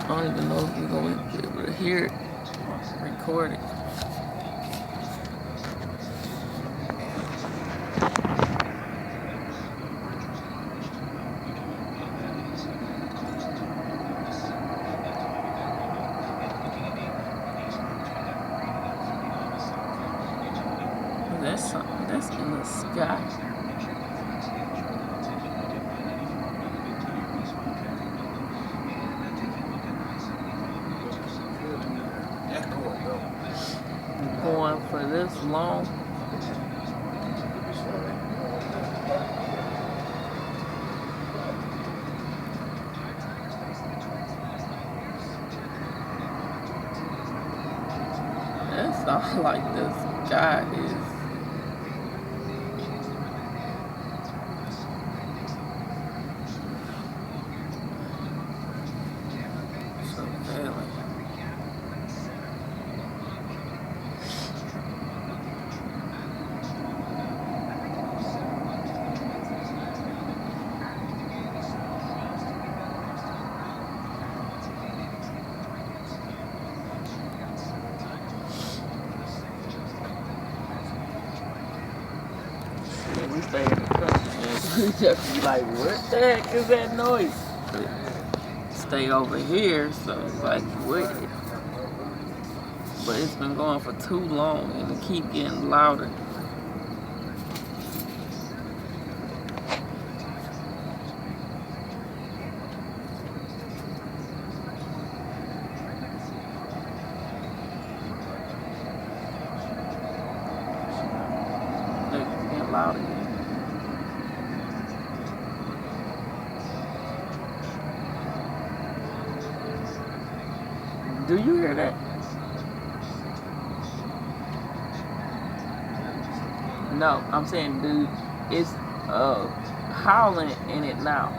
I don't even know if you're going to be able to hear it record it. That's something that's in the sky. Going for this long. That's all like this sky is. We stay in the country and we just be like, what the heck is that noise? Stay over here, so it's like, what? But it's been going for too long and it keep getting louder. It's getting louder again. Do you hear that? No, I'm saying, dude, it's howling in it now.